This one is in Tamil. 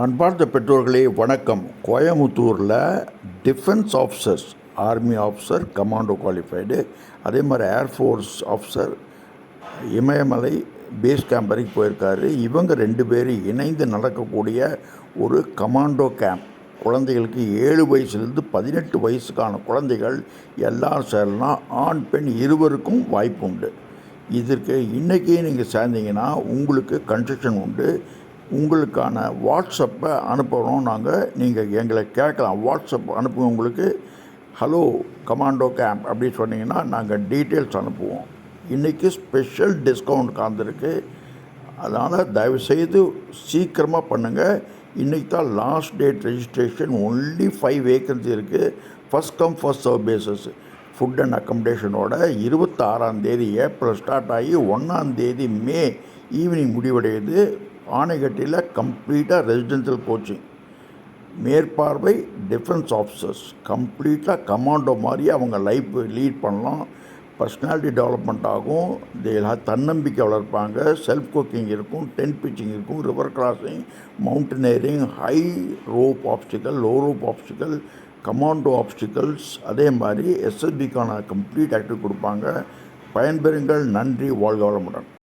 அன்பார்ந்த பெற்றோர்களே வணக்கம். கோயமுத்தூரில் defence officers, army officer, commando qualified, அதே மாதிரி ஏர்ஃபோர்ஸ் ஆஃபீஸர் இமயமலை பேஸ் கேம்ப் வரைக்கும் போயிருக்காரு. இவங்க 2 பேரும் இணைந்து நடக்கக்கூடிய ஒரு கமாண்டோ கேம்ப். குழந்தைகளுக்கு 7 வயசுலேருந்து 18 வயசுக்கான குழந்தைகள் எல்லோரும் சேரலாம். ஆண் பெண் இருவருக்கும் வாய்ப்பு உண்டு. இதற்கு இன்றைக்கி நீங்கள் சேர்ந்தீங்கன்னா உங்களுக்கு கன்செஷன் உண்டு. உங்களுக்கான வாட்ஸ்அப்பை அனுப்புகிறோம் நாங்கள். நீங்கள் எங்களை கேட்கலாம். வாட்ஸ்அப் அனுப்புங்க. உங்களுக்கு ஹலோ கமாண்டோ கேம்ப் அப்படி சொன்னீங்கன்னா நாங்கள் டீட்டெயில்ஸ் அனுப்புவோம். இன்றைக்கி ஸ்பெஷல் டிஸ்கவுண்ட் காத்திருக்கு. அதனால் தயவுசெய்து சீக்கிரமாக பண்ணுங்கள். இன்றைக்கி தான் last date registration. Only 5 vacancy இருக்குது. First come first serve basis. Food and அக்கமடேஷனோட 26ஆம் தேதி ஏப்ரல் ஸ்டார்ட் ஆகி 1ஆம் தேதி மே ஈவினிங் முடிவடையுது. ஆனைக்கட்டியில் கம்ப்ளீட்டாக ரெசிடென்ஷியல் கோச்சிங், மேற்பார்வை டிஃபென்ஸ் ஆஃபீஸர்ஸ், கம்ப்ளீட்டாக கமாண்டோ மாதிரி அவங்க லைஃப் லீட் பண்ணலாம். பர்சனாலிட்டி டெவலப்மெண்ட் ஆகும். தன்னம்பிக்கை வளர்ப்பாங்க. செல்ஃப் குக்கிங் இருக்கும், டென்ட் பிச்சிங் இருக்கும், river crossing, mountaineering, high rope obstacle, low rope obstacle, commando obstacles, அதே மாதிரி எஸ்எஸ்பிக்கான கம்ப்ளீட் ஆக்டிவிட்டி கொடுப்பாங்க. பயன்பெறுங்கள். நன்றி. வாழ்க வளமுடன்.